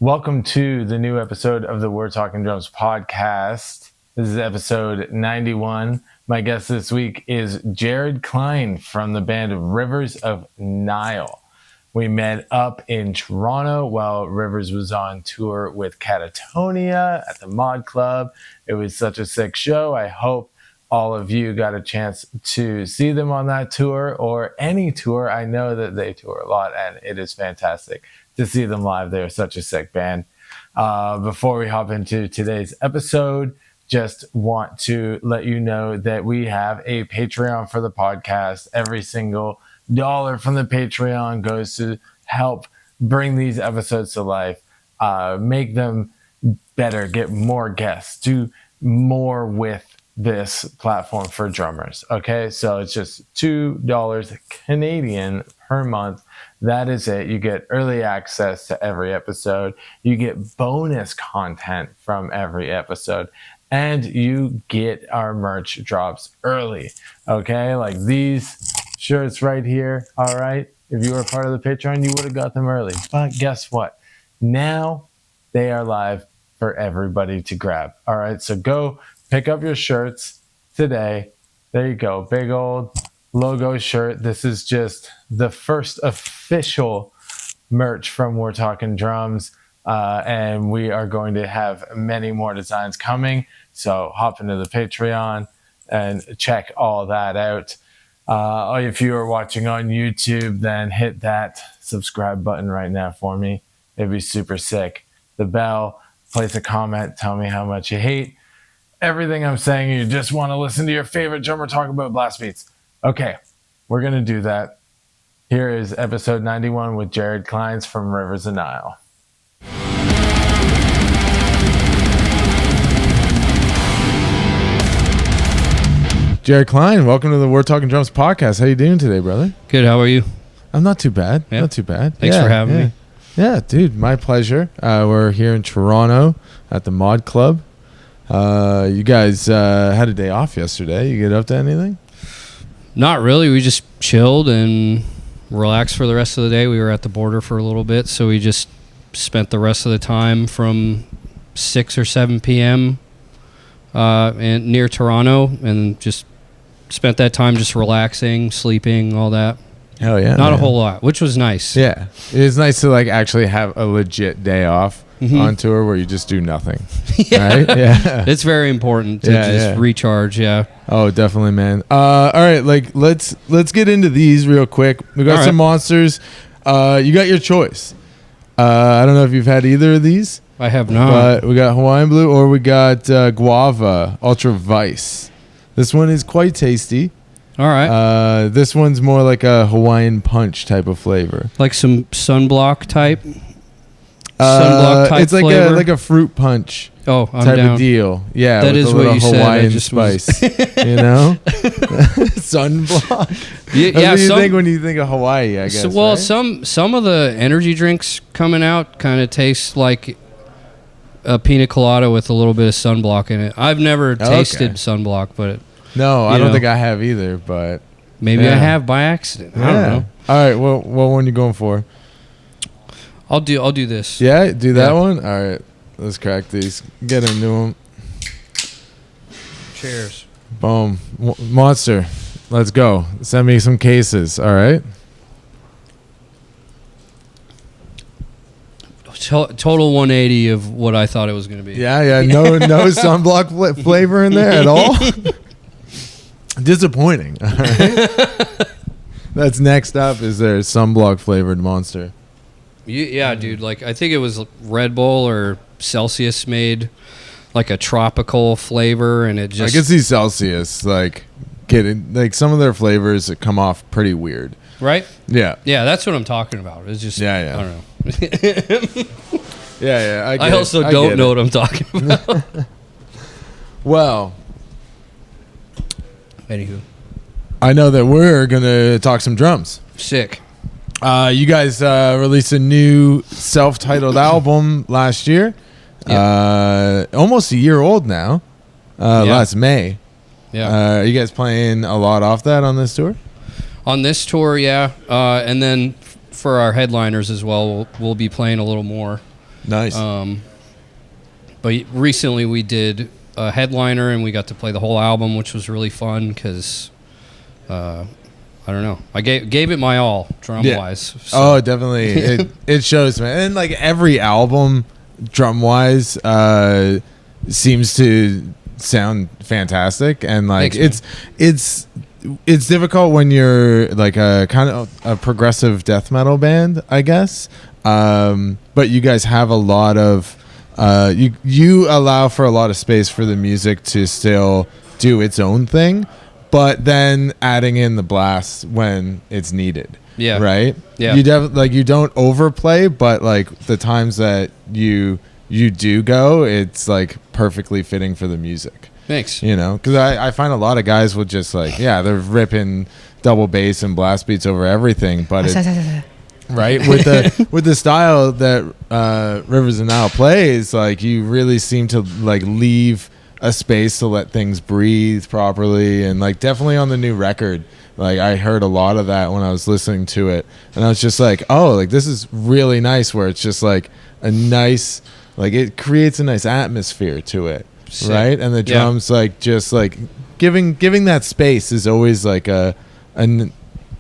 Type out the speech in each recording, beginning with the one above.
Welcome to the new episode of the We're Talking Drums podcast. This is episode 91. My guest this week is Jared Klein from the band Rivers of Nihil. We met up in Toronto while Rivers was on tour with Catatonia at the Mod Club. It was such a sick show. I hope all of you got a chance to see them on that tour or any tour. I know that they tour a lot and it is fantastic to see them live. They're such a sick band. Before we hop into today's episode, just want to let you know that we have a Patreon for the podcast. Every single dollar from the Patreon goes to help bring these episodes to life, make them better, get more guests, do more with this platform for drummers. Okay, so it's just $2 Canadian per month. That is it. You get early access to every episode. You get bonus content from every episode. And you get our merch drops early. Okay, like these shirts right here. All right, if you were part of the Patreon, you would have got them early. But guess what? Now they are live for everybody to grab. All right, so go pick up your shirts today. There you go. Big old logo shirt. This is just the first official merch from We're Talking Drums. And we are going to have many more designs coming. So hop into the Patreon and check all that out. If you are watching on YouTube, then hit that subscribe button right now for me. It'd be super sick. The bell, place a comment, tell me how much you hate everything I'm saying. You just want to listen to your favorite drummer talk about blast beats. Okay, we're going to do that. Here is episode 91 with Jared Klein from Rivers of Nihil. Jared Klein, welcome to the We're Talking Drums podcast. How you doing today, brother? Good, how are you? I'm not too bad. Yeah. Not too bad. Thanks for having me. Yeah, dude, my pleasure. We're here in Toronto at the Mod Club. You guys had a day off yesterday. You get up to anything? Not really. We just chilled and relaxed for the rest of the day. We were at the border for a little bit, so we just spent the rest of the time from 6 or 7 p.m. Near Toronto, and just spent that time just relaxing, sleeping, all that. Hell yeah. Not a whole lot, which was nice. Yeah. It is nice to like actually have a legit day off on tour where you just do nothing. Yeah. Right? Yeah. It's very important to just recharge, yeah. Oh, definitely, man. All right, like let's get into these real quick. We got some monsters. You got your choice. I don't know if you've had either of these. I have not. But we got Hawaiian Blue or we got Guava Ultra Vice. This one is quite tasty. All right. This one's more like a Hawaiian punch type of flavor. Like some sunblock type? Sunblock type it's like flavor? like a fruit punch I'm type down. of deal. Yeah, that with is a little what you Hawaiian said. spice. You know? Sunblock. Yeah, That's what you think when you think of Hawaii, I guess. Well, right? some of the energy drinks coming out kind of taste like a pina colada with a little bit of sunblock in it. I've never tasted sunblock, but no, I don't think I have either. But maybe I have by accident. I don't know. All right, well, what one you going for? I'll do this. Yeah, do that one. All right, let's crack these. Get into them. Cheers. Boom, monster. Let's go. Send me some cases. All right. Total 180 of what I thought it was going to be. Yeah. No sunblock flavor in there at all. Disappointing. All right. That's next up. Is there sunblock flavored monster? Yeah, dude. Like I think it was Red Bull or Celsius made like a tropical flavor, and it just. I can see Celsius like getting like some of their flavors that come off pretty weird. Right? Yeah. Yeah, that's what I'm talking about. It's just I don't know. I also don't know what I'm talking about. Well, anywho, I know that we're gonna talk some drums. Sick. You guys released a new self-titled album last year. Yep. Almost a year old now. Last May. Yeah. Are you guys playing a lot off that on this tour? On this tour, yeah. And then for our headliners as well, we'll be playing a little more. Nice. But recently we did a headliner, and we got to play the whole album, which was really fun because, I don't know, I gave it my all drum wise. So. Oh, definitely. it shows, man. And like every album, drum wise, seems to sound fantastic, and like Thanks, it's difficult when you're like a kind of a progressive death metal band, I guess. But you guys have a lot of you allow for a lot of space for the music to still do its own thing, but then adding in the blast when it's needed. Yeah. Right. Yeah. You don't overplay, but like the times that you do go, it's like perfectly fitting for the music. Thanks. You know, because I find a lot of guys will just like, they're ripping double bass and blast beats over everything, but right with the style that Rivers of Nile plays, like you really seem to like leave a space to let things breathe properly, and like definitely on the new record, like I heard a lot of that when I was listening to it, and I was just like, oh, like this is really nice, where it's just like a nice, like it creates a nice atmosphere to it. Sick. Right, and the drums like just like giving that space is always like a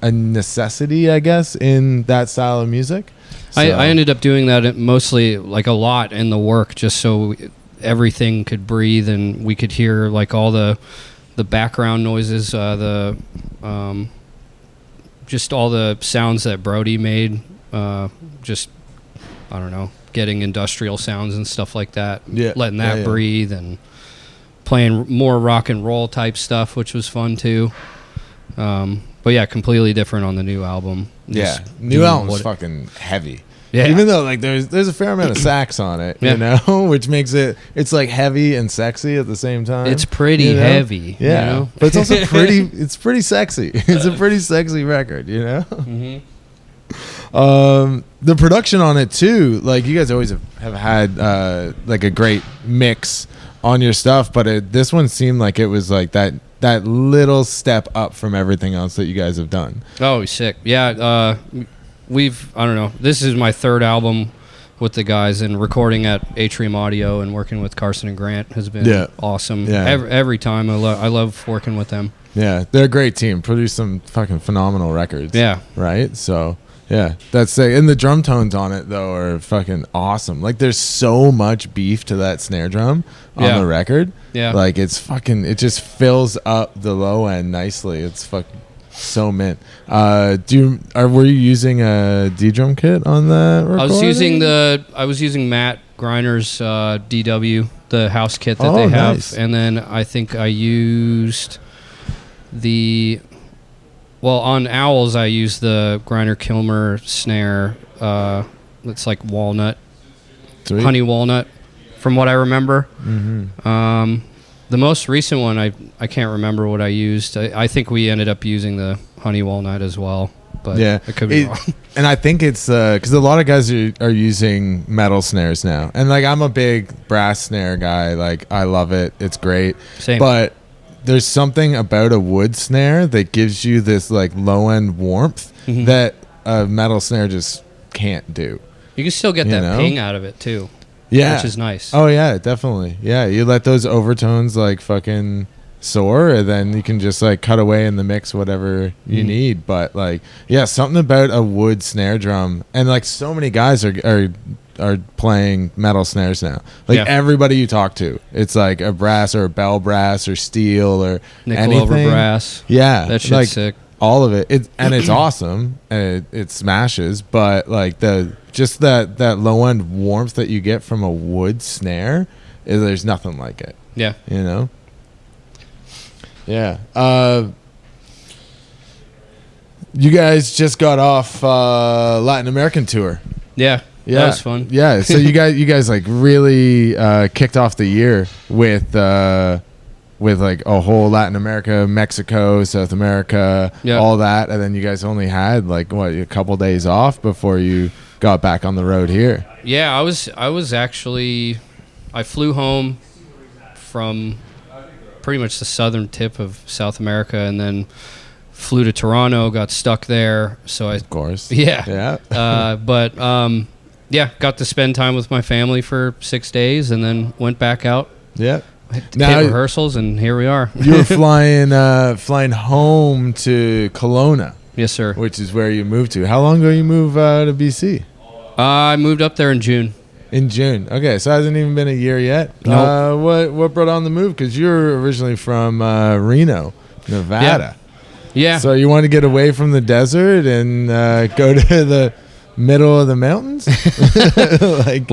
necessity, I guess, in that style of music. So. I ended up doing that mostly like a lot in the work, just so everything could breathe and we could hear like all the background noises, just all the sounds that Brody made, just I don't know, getting industrial sounds and stuff like that, letting that breathe, and playing more rock and roll type stuff, which was fun too. But yeah, completely different on the new album. New album's fucking heavy. Yeah. Even though like there's a fair amount of sax on it, you know, which makes it's like heavy and sexy at the same time. It's pretty heavy, you know? But it's also it's pretty sexy. It's a pretty sexy record, you know. Mm-hmm. The production on it too, like you guys always have had like a great mix on your stuff, but this one seemed like it was like that little step up from everything else that you guys have done. Oh, sick. Yeah, I don't know, this is my third album with the guys, and recording at Atrium Audio and working with Carson and Grant has been awesome. Every time I love working with them. They're a great team, produce some fucking phenomenal records. Right, so that's sick. And the drum tones on it though are fucking awesome. Like there's so much beef to that snare drum on the record. Like it just fills up the low end nicely. It's fucking so mint. Were you using a D drum kit on that recording? I was using Matt Griner's DW, the house kit that they have, nice. And then I think I used on Owls, I use the Griner Kilmer snare. It's like walnut, honey walnut, from what I remember. Mm-hmm. The most recent one, I can't remember what I used. I think we ended up using the honey walnut as well, but it could be wrong. And I think it's because a lot of guys are using metal snares now, and like I'm a big brass snare guy. Like I love it; it's great. Same. But there's something about a wood snare that gives you this like low end warmth that a metal snare just can't do. You can still get that ping out of it too. Which is nice. Oh yeah, definitely. Yeah, you let those overtones like fucking soar, and then you can just like cut away in the mix whatever you need. But like, something about a wood snare drum, and like so many guys are playing metal snares now. Like everybody you talk to, it's like a brass or a bell brass or steel or nickel anything. Over brass. Yeah, that shit's like, sick. All of it. It's awesome. And it smashes, but like that low end warmth that you get from a wood snare, there's nothing like it. Yeah. You know? Yeah. You guys just got off Latin American tour. Yeah. That was fun. Yeah. So you guys like really kicked off the year with like a whole Latin America, Mexico, South America, all that, and then you guys only had like a couple days off before you got back on the road here. Yeah, I was actually, I flew home from pretty much the southern tip of South America, and then flew to Toronto, got stuck there. So of course, but yeah, got to spend time with my family for 6 days, and then went back out. Yeah. Hit rehearsals, and here we are. You were flying home to Kelowna. Yes, sir. Which is where you moved to. How long ago you moved to BC? I moved up there in June. In June. Okay, so it hasn't even been a year yet. Nope. What brought on the move? Because you're originally from Reno, Nevada. Yeah. So you want to get away from the desert and go to the middle of the mountains? In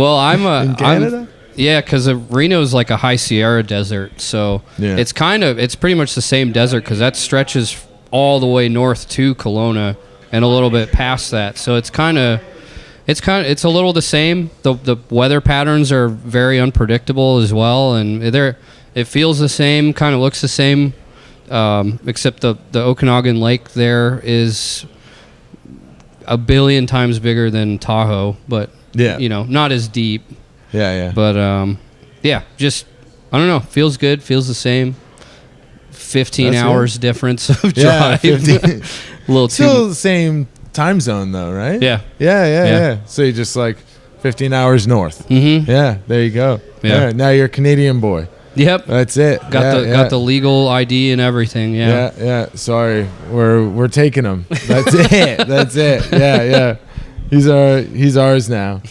Canada? Yeah, because Reno is like a high Sierra desert, so it's pretty much the same desert because that stretches all the way north to Kelowna and a little bit past that. So it's a little the same. The weather patterns are very unpredictable as well, and it feels the same, kind of looks the same, except the Okanagan Lake there is a billion times bigger than Tahoe, but not as deep. Yeah. But just I don't know. Feels good. Feels the same. 15 That's hours difference of drive. 15. A little Still the same time zone though, right? Yeah. So you just 15 hours north. Mm-hmm. Yeah, there you go. Yeah. Now you're a Canadian boy. Yep. That's it. Got the legal ID and everything. Yeah. Sorry, we're taking him. That's it. That's it. Yeah. He's ours now.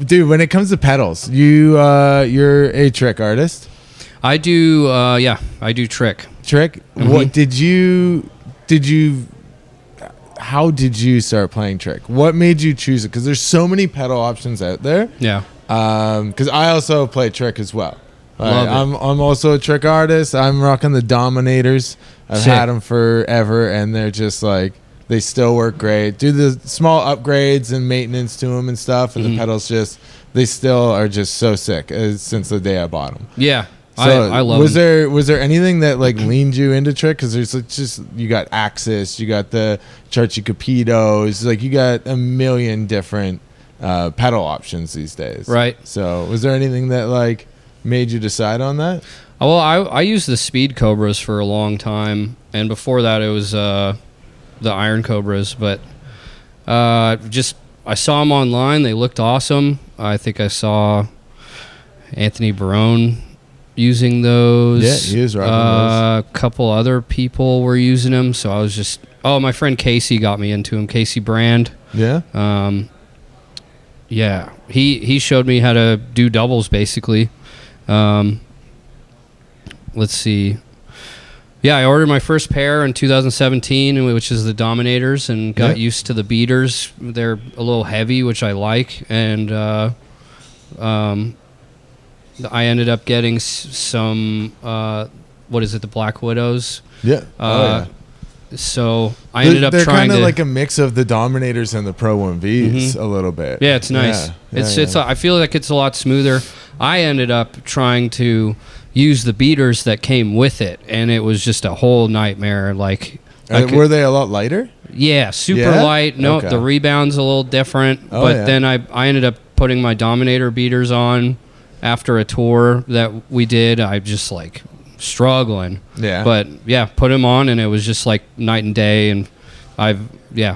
Dude, when it comes to pedals, you're a trick artist. I do. I do trick. Trick. Mm-hmm. What did you? How did you start playing trick? What made you choose it? Because there's so many pedal options out there. Yeah. Because I also play trick as well. Love it. I'm also a trick artist. I'm rocking the Dominators. I've had them forever, and they're just they still work great. Do the small upgrades and maintenance to them and stuff, and the pedals they still are just so sick since the day I bought them. Yeah. So I love them. Was there anything that leaned you into trick? Because there's just you got Axis, you got the Charchi Capitos, you got a million different pedal options these days. Right. So was there anything that made you decide on that? Well, I used the Speed Cobras for a long time, and before that it was the Iron Cobras. But I saw them online. They looked awesome. I think I saw Anthony Barone using those. Yeah, he was rocking those. A couple other people were using them, so I was just... Oh, my friend Casey got me into him. Casey Brand. Yeah. Yeah. He showed me how to do doubles, basically. Let's see. Yeah, I ordered my first pair in 2017, which is the Dominators, and got used to the beaters. They're a little heavy, which I like, and I ended up getting some, the Black Widows. Yeah. So I ended up trying to... They're kind of like a mix of the Dominators and the Pro 1Vs a little bit. Yeah, it's nice. It's I feel like it's a lot smoother. I ended up trying to use the beaters that came with it, and it was just a whole nightmare. Were they a lot lighter? Yeah, super light. No, the rebound's a little different. Then I ended up putting my Dominator beaters on after a tour that we did. I just struggling. Yeah. But yeah, put them on, and it was just night and day, and I've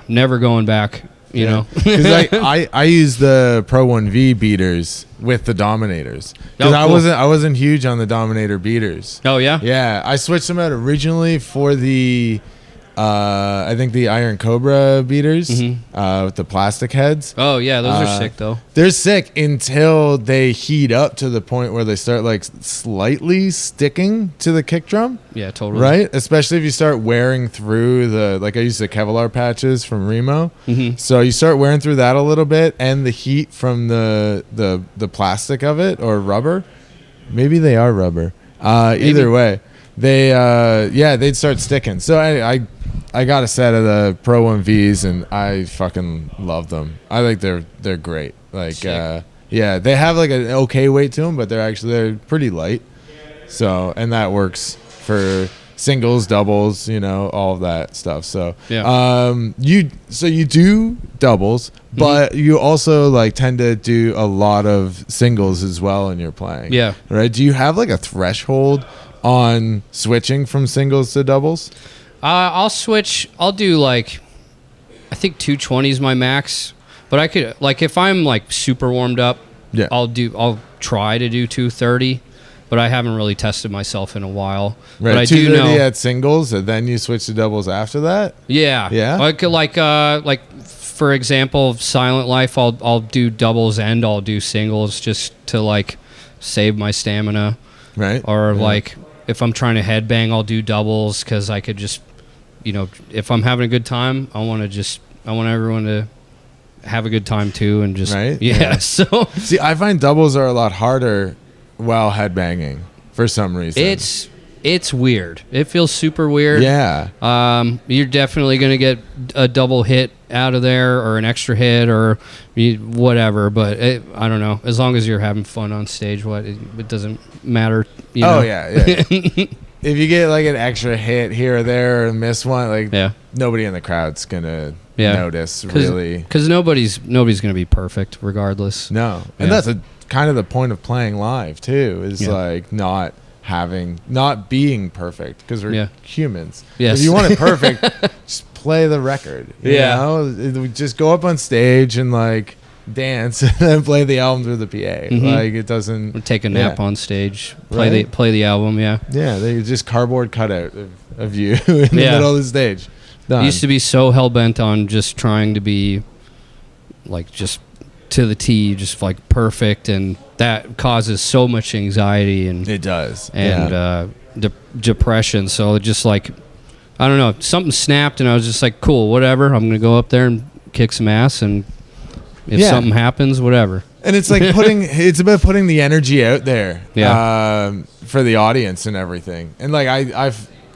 never going back. You know, because I use the Pro 1V beaters with the Dominators because I wasn't huge on the Dominator beaters. Oh yeah. Yeah, I switched them out originally for the I think the Iron Cobra beaters with the plastic heads. Oh yeah, those are sick though. They're sick until they heat up to the point where they start slightly sticking to the kick drum. Yeah, totally. Right, especially if you start wearing through the I use the Kevlar patches from Remo. So you start wearing through that a little bit, and the heat from the plastic of it or rubber. Maybe they are rubber. Either way, they'd start sticking. So I got a set of the Pro 1Vs, and I fucking love them. I think they're great. They have an okay weight to them, but they're pretty light. So, and that works for singles, doubles, all of that stuff. So, you do doubles, but you also tend to do a lot of singles as well in your playing. Yeah. Right? Do you have a threshold on switching from singles to doubles? I'll switch. I'll do I think 220 is my max. But I could, like, if I'm like super warmed up, Yeah. I'll try to do 230, but I haven't really tested myself in a while. Right. But I do 230 know at singles, and then you switch to doubles after that. Yeah. Yeah? Like for example, Silent Life, I'll do doubles and I'll do singles just to like save my stamina. Right. Or like if I'm trying to headbang, I'll do doubles because I could just, if I'm having a good time, I want everyone to have a good time too, and just Right? Yeah. Yeah. So See, I find doubles are a lot harder while headbanging for some reason. it's weird. It feels super weird. Yeah. You're definitely gonna get a double hit out of there, or an extra hit, or whatever. But I don't know. As long as you're having fun on stage, it doesn't matter. Oh yeah. If you get like an extra hit here or there or miss one, like nobody in the crowd's gonna notice really, because nobody's gonna be perfect regardless. No, and that's kind of the point of playing live too, is like not being perfect, because we're humans. Yes. If you want it perfect, just play the record. You know? Just go up on stage and like dance and then play the album through the PA. Like it doesn't take a nap on stage, play the album. They just cardboard cutout of you in the middle of the stage. Done. I used to be so hell-bent on just trying to be like just to the T, just like perfect, and that causes so much anxiety, and it does, and depression. So it just like, I don't know, something snapped, and I was just like, cool, whatever, I'm gonna go up there and kick some ass, and if something happens, whatever. And it's like it's about putting the energy out there for the audience and everything. And like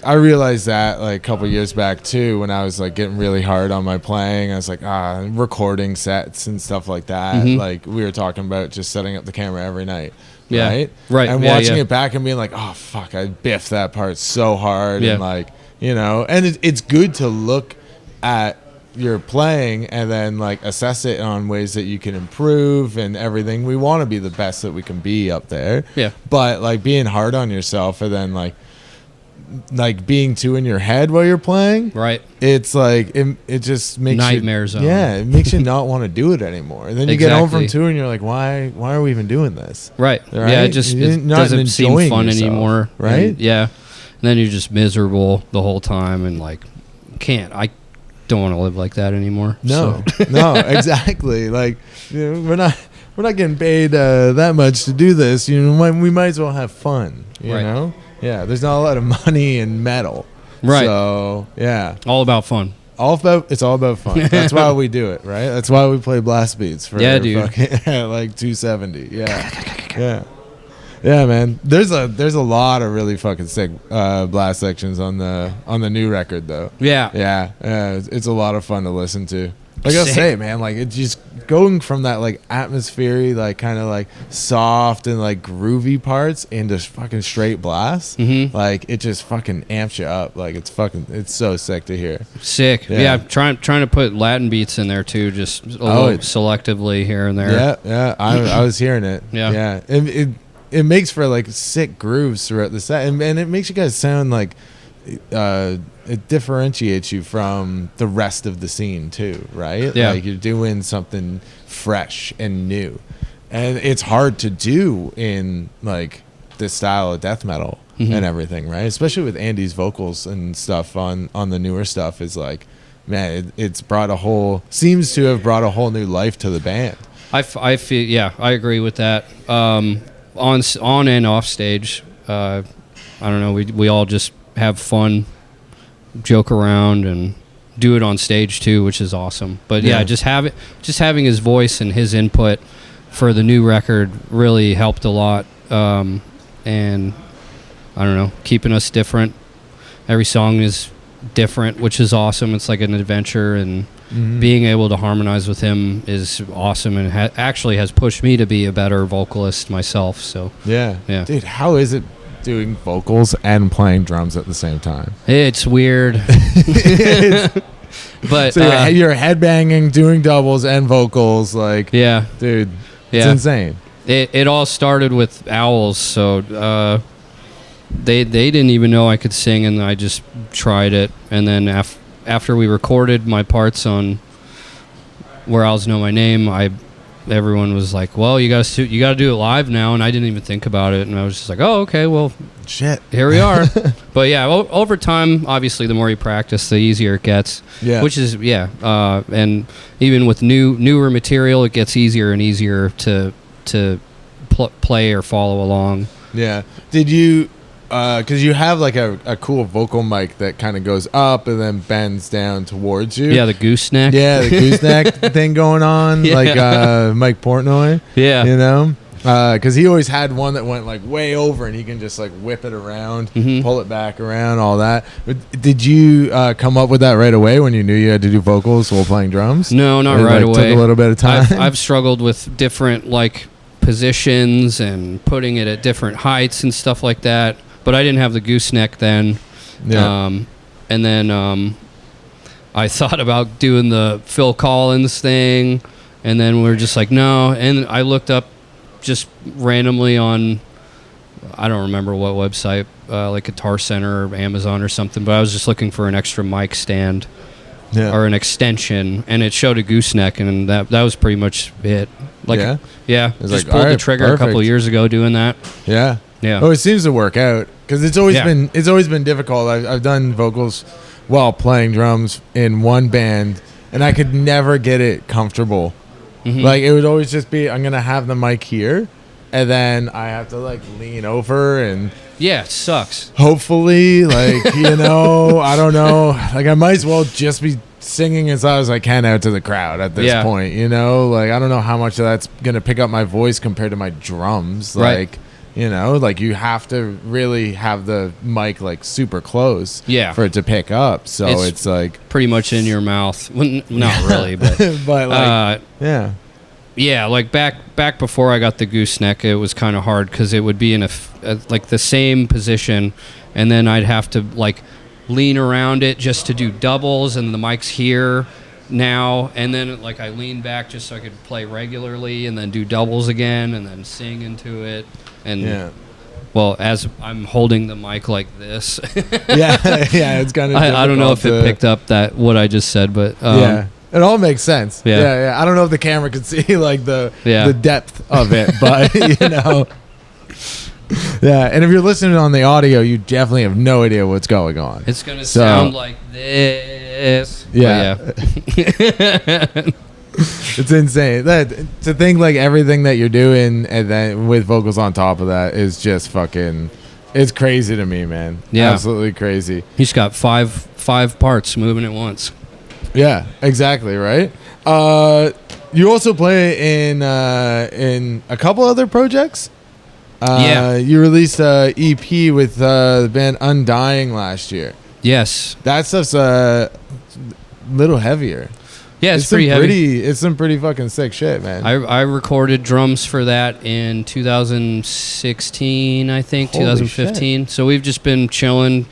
I realized that like a couple years back too, when I was like getting really hard on my playing. I was like recording sets and stuff like that. Like we were talking about just setting up the camera every night. Right. And watching it back and being like, oh fuck, I biffed that part so hard. And like, and it's good to look at your playing and then like assess it on ways that you can improve and everything. We want to be the best that we can be up there. But like being hard on yourself and then like being too in your head while you're playing, it's like it just makes nightmare zone. It makes you not want to do it anymore. And then you get home from tour and you're like, why are we even doing this? It just it doesn't seem fun anymore, right? And then you're just miserable the whole time, and like I don't want to live like that anymore. No exactly. Like we're not getting paid that much to do this. We might as well have fun. You know. Yeah, there's not a lot of money in metal. So, all about fun. It's all about fun. That's why we do it, right? That's why we play blast beats for dude. like 270. Yeah, man. There's a lot of really fucking sick blast sections on the new record though. Yeah. It's a lot of fun to listen to. Like I say, man, like it's just going from that like atmospheric, like kind of like soft and like groovy parts into fucking straight blast. Like it just fucking amps you up. Like it's so sick to hear. Sick. Yeah, trying to put Latin beats in there too, just a little selectively here and there. Yeah. I was hearing it. Yeah. It makes for like sick grooves throughout the set, and it makes you guys sound like it differentiates you from the rest of the scene too, right? Like you're doing something fresh and new, and it's hard to do in like this style of death metal and everything, right? Especially with Andy's vocals and stuff on the newer stuff, is like, man, it's seems to have brought a whole new life to the band. I feel I agree with that. On and off stage, I don't know, we all just have fun, joke around, and do it on stage too, which is awesome. But just having his voice and his input for the new record really helped a lot. And I don't know, keeping us different. Every song is different, which is awesome. It's like an adventure, and being able to harmonize with him is awesome, and actually has pushed me to be a better vocalist myself. So yeah, dude, how is it doing vocals and playing drums at the same time? It's weird. But so you're headbanging, doing doubles and vocals, like dude, it's insane. It all started with Owls, so they didn't even know I could sing, and I just tried it. And then after we recorded my parts on where Owls Know My Name, everyone was like, well, you got to do it live now, and I didn't even think about it, and I was just like, oh, okay, well, shit, here we are. But yeah, over time, obviously, the more you practice, the easier it gets. Yeah. Which is and even with newer material, it gets easier and easier to play or follow along. Yeah. Did you? Because you have like a cool vocal mic that kind of goes up and then bends down towards you. Yeah, the gooseneck. Yeah, the gooseneck thing going on, Yeah. like Mike Portnoy. Yeah. You know? Because he always had one that went like way over and he can just like whip it around, pull it back around, all that. Did you come up with that right away when you knew you had to do vocals while playing drums? No, not Or, right like, away. Took a little bit of time. I've struggled with different like positions and putting it at different heights and stuff like that. But I didn't have the gooseneck then. Yeah. And then I thought about doing the Phil Collins thing, and then we were just like, no. And I looked up just randomly on, I don't remember what website, like Guitar Center or Amazon or something, but I was just looking for an extra mic stand or an extension, and it showed a gooseneck, and that was pretty much it. Like, yeah. It was Just like, pulled all the right, trigger a couple perfect. years ago doing that. Yeah. Yeah. Oh, it seems to work out because it's always been difficult. I've done vocals while playing drums in one band, and I could never get it comfortable. Like it would always just be, I'm gonna have the mic here, and then I have to like lean over and Yeah, it sucks. hopefully, like I don't know, like I might as well just be singing as loud as I can out to the crowd at this point. Like I don't know how much of that's gonna pick up my voice compared to my drums. Right. Like. Like you have to really have the mic like super close for it to pick up. So it's like pretty much in your mouth. Well, not really, but but like yeah, like back before I got the gooseneck, it was kind of hard because it would be in like the same position, and then I'd have to like lean around it just to do doubles, and the mic's here now, and then like I lean back just so I could play regularly, and then do doubles again, and then sing into it. And well, as I'm holding the mic like this, it's kind of. I don't know if it picked up that what I just said, but it all makes sense. Yeah. I don't know if the camera could see like the depth of it, but Yeah, and if you're listening on the audio, you definitely have no idea what's going on. It's gonna sound like this. Yeah. It's insane. That to think like everything that you're doing and then with vocals on top of that is just fucking. It's crazy to me, man. Yeah, absolutely crazy. He's got five parts moving at once. Yeah, exactly. Right. You also play in a couple other projects. You released a EP with the band Undying last year. Yes, that stuff's a little heavier. Yeah, it's pretty heavy. It's some pretty fucking sick shit, man. I recorded drums for that in 2016, I think. Holy 2015. Shit. So we've just been chilling,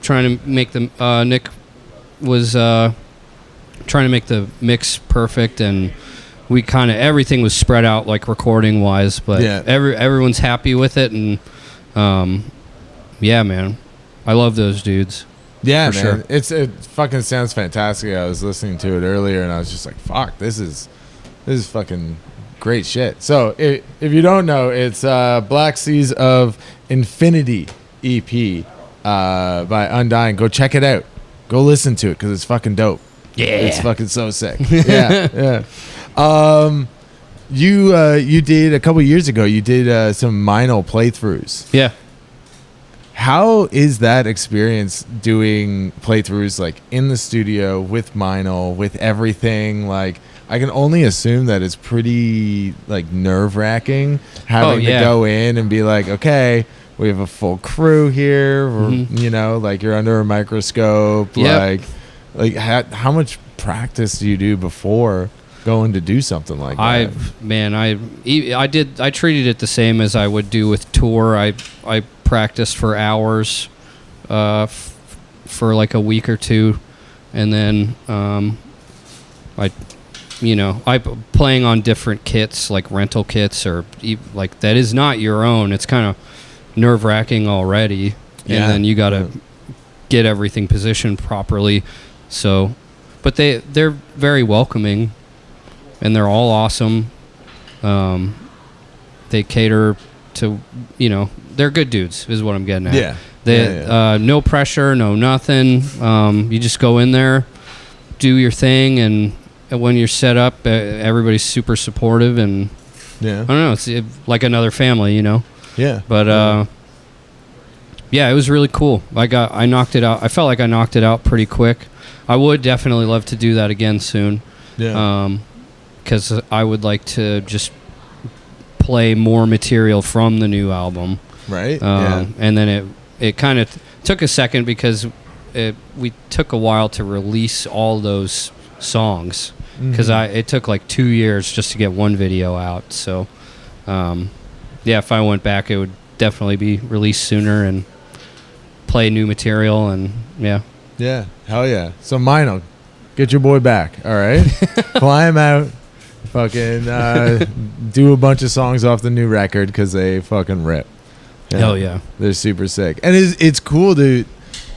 trying to make the Nick was trying to make the mix perfect, and we kind of everything was spread out like recording wise, but everyone's happy with it, and yeah, man, I love those dudes. Yeah, for man, sure. It fucking sounds fantastic. I was listening to it earlier, and I was just like, "Fuck, this is fucking great shit." So, if you don't know, it's Black Seas of Infinity EP by Undying. Go check it out. Go listen to it because it's fucking dope. Yeah, it's fucking so sick. Yeah. You did a couple years ago. You did some Nihil playthroughs. Yeah. How is that experience doing playthroughs like in the studio with Nihil, with everything? Like, I can only assume that it's pretty like nerve-wracking having to go in and be like, okay, we have a full crew here. Like you're under a microscope. Yep. Like how much practice do you do before going to do something like that? I treated it the same as I would do with tour. I practiced for hours for like a week or two, and then I playing on different kits, like rental kits, or like that is not your own. It's kind of nerve-wracking already, and then you gotta get everything positioned properly. So, but they're very welcoming. and they're all awesome. They cater to, they're good dudes is what I'm getting at. Yeah. No pressure, no nothing. You just go in there, do your thing, and when you're set up, everybody's super supportive, and I don't know, it's like another family, Yeah. But yeah, it was really cool. I knocked it out. I felt like I knocked it out pretty quick. I would definitely love to do that again soon. Yeah. Because I would like to just play more material from the new album. Right. And then it kind of took a second because we took a while to release all those songs because it took like 2 years just to get one video out. So, if I went back, it would definitely be released sooner and play new material and Yeah, hell yeah. So Nihil, get your boy back, all right? Fly him out. Fucking do a bunch of songs off the new record because they fucking rip. Hell yeah. They're super sick. And it's cool, dude.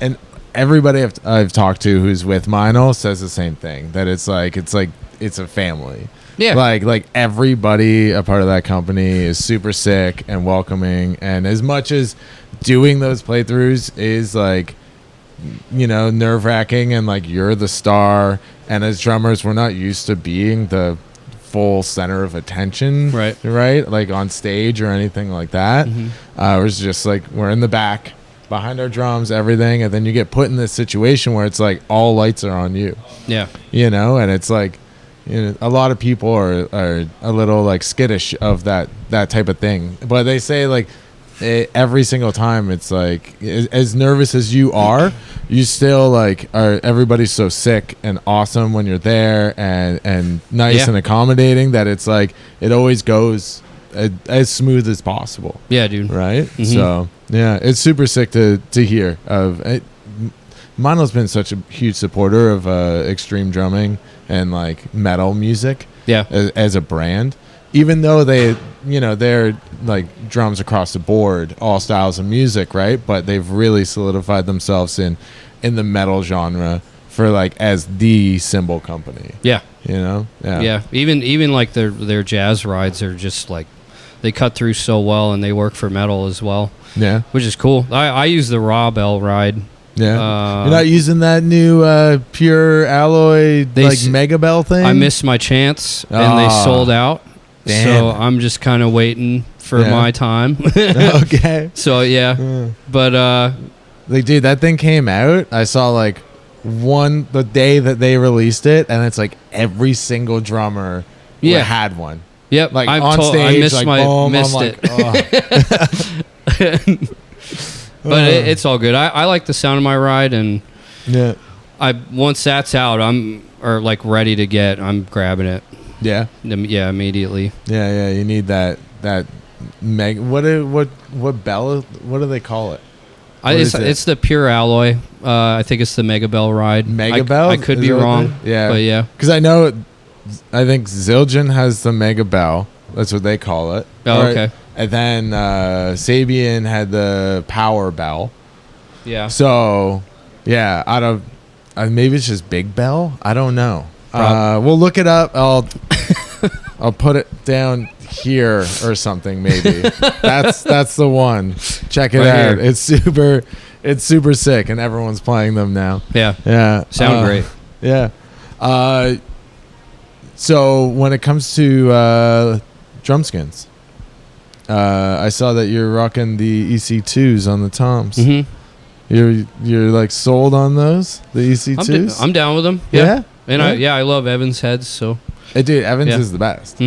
And everybody I've talked to who's with Nihil says the same thing, that it's a family. Yeah. Like everybody a part of that company is super sick and welcoming. And as much as doing those playthroughs is like, nerve wracking and like you're the star, and as drummers, we're not used to being the full center of attention, right, like on stage or anything like that. It was just like we're in the back behind our drums, everything, and then you get put in this situation where it's like all lights are on you, and it's like a lot of people are a little like skittish of that type of thing, but they say like every single time it's like as nervous as you are, you still like are, everybody's so sick and awesome when you're there and nice and accommodating that it's like it always goes as smooth as possible. Yeah, dude. Right. So yeah, it's super sick to hear of it. Nihil's been such a huge supporter of extreme drumming and like metal music as a brand, even though they're like drums across the board, all styles of music, right? But they've really solidified themselves in the metal genre for like as the cymbal company. Yeah. Yeah. Even like their jazz rides are just like they cut through so well, and they work for metal as well. Yeah. Which is cool. I use the raw bell ride. Yeah. You're not using that new pure alloy Mega Bell thing? I missed my chance and they sold out. Damn. So I'm just kind of waiting for my time. Okay. So yeah. But like, dude, that thing came out. I saw like the day that they released it, and it's like every single drummer had one. Yep. Like on stage, I missed like boom, missed I'm it. Like, but it's all good. I like the sound of my ride, and once that's out, I'm ready to get. I'm grabbing it. Yeah. Yeah, immediately. Yeah. You need that meg. What bell? What do they call it? It's the pure alloy. I think it's the Mega Bell ride. Mega Bell? I could be wrong. Yeah. But yeah. Because I think Zildjian has the Mega Bell. That's what they call it. Oh, okay. And then Sabian had the Power Bell. Yeah. So, yeah, maybe it's just Big Bell. I don't know. We'll look it up. I'll put it down here or something. Maybe that's the one. Check it out. Here. It's super sick, and everyone's playing them now. Yeah. Sound great. Yeah. So when it comes to drum skins, I saw that you're rocking the EC2s on the toms. You're like sold on those, the EC2s. I'm down with them. Yeah. And I love Evans heads. So, dude, Evans is the best.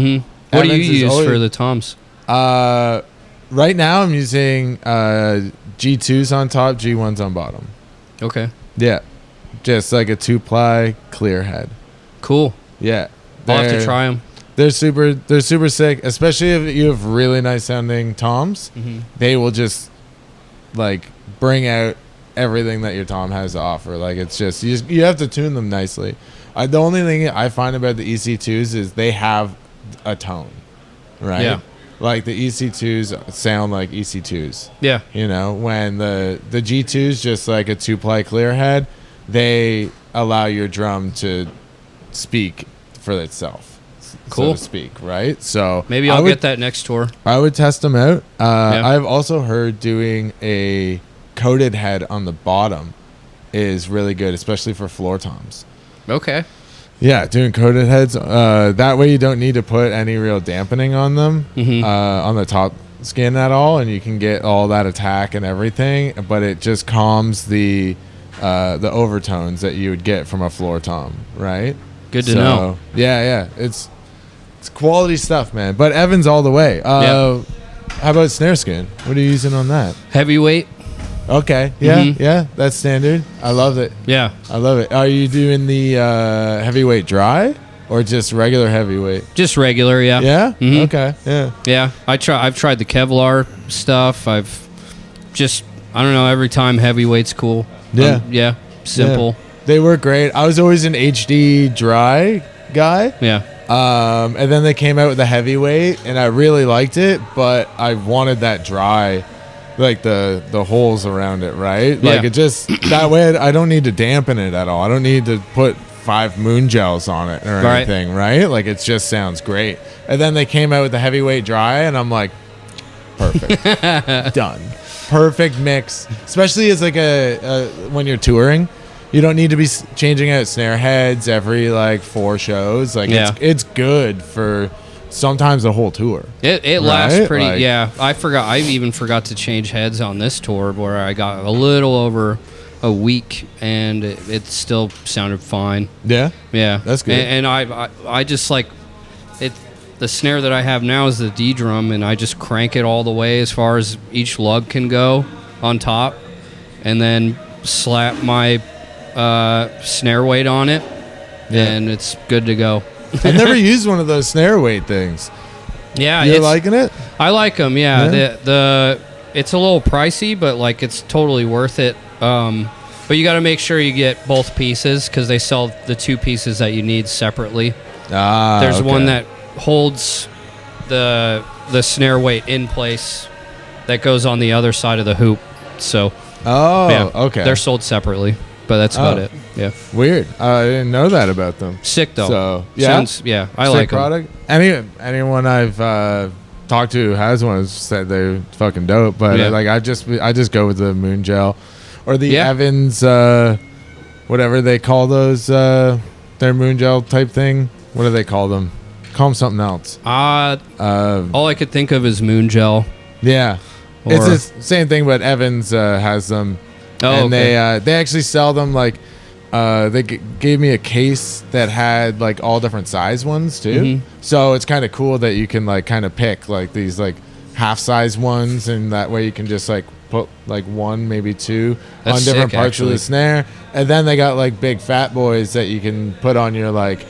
What do you use for the toms? Right now I'm using G2s on top, G1s on bottom. Okay. Yeah, just like a 2-ply clear head. Cool. Yeah, I'll have to try them. They're super sick, especially if you have really nice sounding toms. They will just like bring out everything that your tom has to offer. Like, it's just you have to tune them nicely. The only thing I find about the EC2s is they have a tone, right? Yeah. Like the EC2s sound like EC2s. Yeah. When the G2s just like a 2-ply clear head, they allow your drum to speak for itself. Cool. so to speak, right? So Maybe I'll get that next tour. I would test them out. Yeah. I've also heard doing a coated head on the bottom is really good, especially for floor toms. Okay. Yeah, doing coated heads. That way you don't need to put any real dampening on them on the top skin at all, and you can get all that attack and everything, but it just calms the overtones that you would get from a floor tom, right? Good to know. Yeah. It's quality stuff, man. But Evans all the way. How about snare skin? What are you using on that? Heavyweight. Okay. Yeah. That's standard. I love it. Yeah. I love it. Are you doing the heavyweight dry or just regular heavyweight? Just regular, yeah. Yeah? Mhm. Okay. Yeah. Yeah. I've tried the Kevlar stuff. I don't know, every time heavyweight's cool. Yeah. Simple. Yeah. They work great. I was always an HD dry guy. Yeah. And then they came out with the heavyweight and I really liked it, but I wanted that dry, like the holes around it, right? Yeah. Like it just, that way I don't need to dampen it at all. I don't need to put 5 moon gels on it or anything, right? Like it just sounds great. And then they came out with the heavyweight dry and I'm like, perfect. Done. Perfect mix. Especially as like when you're touring, you don't need to be changing out snare heads every like 4 shows. Like it's good for sometimes the whole tour. It lasts pretty. Like, yeah, I even forgot to change heads on this tour where I got a little over a week and it still sounded fine. Yeah, that's good. And I just like it. The snare that I have now is the D drum, and I just crank it all the way as far as each lug can go on top, and then slap my snare weight on it, and it's good to go. I've never used one of those snare weight things. Yeah, you're liking it? I like them. Yeah, the it's a little pricey, but like it's totally worth it. But you got to make sure you get both pieces because they sell the 2 pieces that you need separately. There's one that holds the snare weight in place that goes on the other side of the hoop. So okay, they're sold separately, but that's about it. Yeah, weird. I didn't know that about them. Sick though. So I sick like product. Anyone I've talked to who has one has said they're fucking dope. But like I just go with the moon gel or the Evans whatever they call those their moon gel type thing. What do they call them? Call them something else. All I could think of is moon gel. Yeah, it's the same thing, but Evans has them. And they actually sell them like they gave me a case that had like all different size ones too. So it's kind of cool that you can like kind of pick like these like half size ones, and that way you can just like put like 1 maybe 2 on different parts of the snare. And then they got like big fat boys that you can put on your like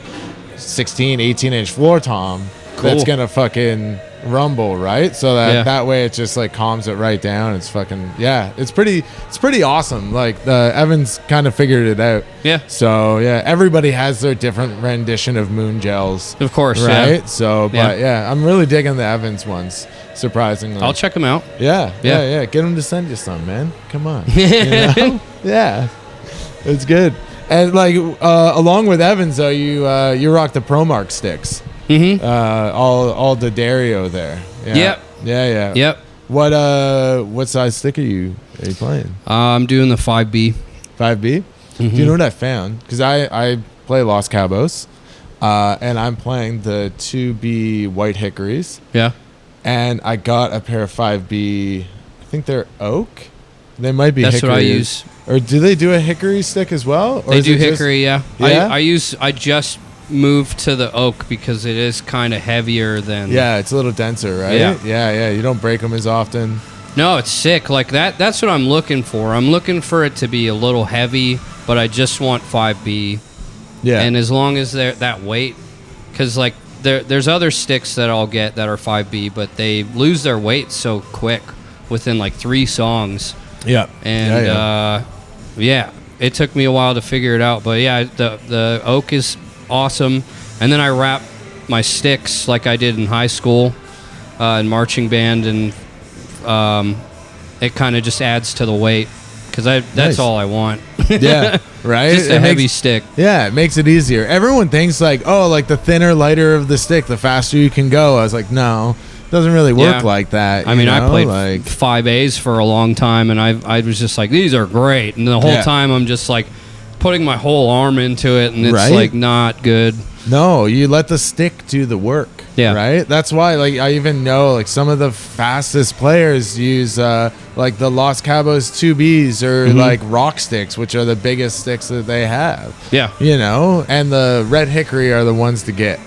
18 inch floor tom. That's gonna fucking rumble, right? So that way it just like calms it right down. It's fucking it's pretty awesome. Like the Evans kind of figured it out. So everybody has their different rendition of moon gels, of course, right? So but I'm really digging the Evans ones, surprisingly. I'll check them out. Yeah get them to send you some, man. Come on. You know? It's good. And like along with Evans though, you rock the ProMark sticks. All the Dario there. Yep. What size stick are you playing? I'm doing the 5B. 5B? Do you know what I found? Because I play Los Cabos, and I'm playing the 2B White Hickories. Yeah. And I got a pair of 5B. I think they're oak. They might be. That's hickory. what I use. Or do they do a hickory stick as well? Or they do hickory. Yeah. I just moved to the oak because it is kind of heavier than. Yeah, it's a little denser, right? Yeah. You don't break them as often. No, it's sick. Like that's what I'm looking for. I'm looking for it to be a little heavy, but I just want 5B. Yeah. And as long as they're that weight, because like there's other sticks that I'll get that are 5B, but they lose their weight so quick within like 3 songs. Yeah. And it took me a while to figure it out, but the oak is awesome. And then I wrap my sticks like I did in high school in marching band, and it kind of just adds to the weight. because that's Nice. all I want. Yeah, right. Just a heavy stick. Yeah, it makes it easier. Everyone thinks like, oh, like the thinner, lighter of the stick, the faster you can go. I was like, no, it doesn't really work like that. I mean, I played like 5As for a long time, and I was just like, these are great. And the whole time I'm just like putting my whole arm into it, and it's like not good. No, you let the stick do the work. Yeah. Right? That's why, like, I even know, like, some of the fastest players use, like, the Los Cabos 2Bs or, like, rock sticks, which are the biggest sticks that they have. Yeah. You know? And the red hickory are the ones to get,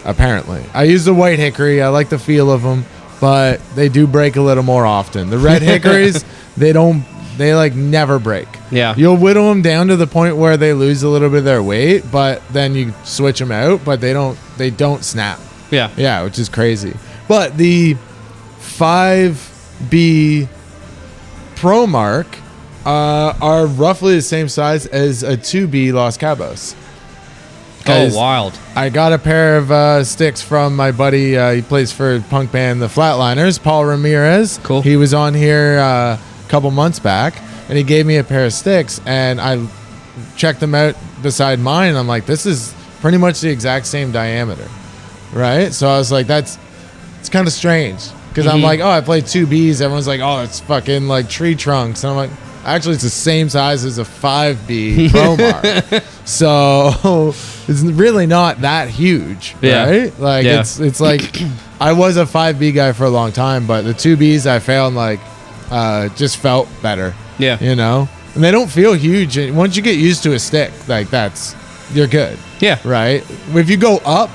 apparently. I use the white hickory. I like the feel of them, but they do break a little more often. The red hickories, they like never break. Yeah. You'll whittle them down to the point where they lose a little bit of their weight, but then you switch them out, but they don't snap. Yeah. Yeah, which is crazy. But the 5B Pro Mark are roughly the same size as a 2B Los Cabos. Oh, wild. I got a pair of sticks from my buddy. He plays for a punk band, the Flatliners, Paul Ramirez. Cool. He was on here a couple months back, and he gave me a pair of sticks, and I checked them out beside mine, and I'm like, this is pretty much the exact same diameter, right? So I was like, it's kind of strange, because I'm like, oh, I played 2Bs. Everyone's like, oh, it's fucking like tree trunks. And I'm like, actually, it's the same size as a 5B Pro Mark. So it's really not that huge, right? Like, it's like, I was a 5B guy for a long time, but the 2Bs I found, like, just felt better. Yeah. You know? And they don't feel huge. Once you get used to a stick, like, you're good. Yeah. Right? If you go up,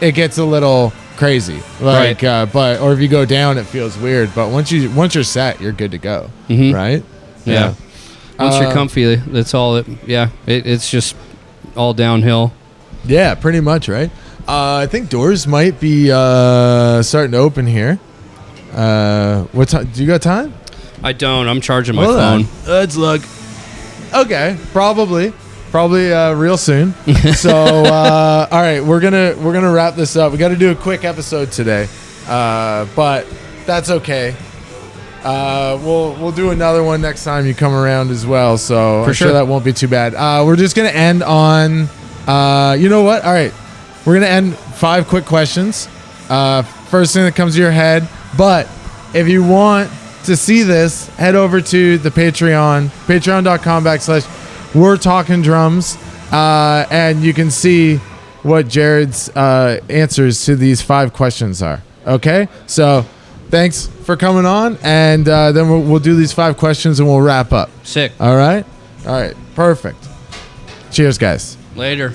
it gets a little crazy. Like, or if you go down, it feels weird. But once you're set, you're good to go. Right? Yeah. Once you're comfy, that's all it's just all downhill. Yeah, pretty much, right? I think doors might be starting to open here. What time? Do you got time? I don't. I'm charging my phone. Let's look. Okay, probably real soon. So, all right, we're gonna wrap this up. We got to do a quick episode today, but that's okay. We'll do another one next time you come around as well. So I'm sure that won't be too bad. We're just gonna end on. You know what? All right, we're gonna end 5 quick questions. First thing that comes to your head. But if you want to see this, head over to the Patreon, patreon.com/We're Talking Drums, and you can see what Jared's answers to these 5 questions are. Okay? So thanks for coming on, and then we'll do these 5 questions and we'll wrap up. Sick. All right? All right. Perfect. Cheers, guys. Later.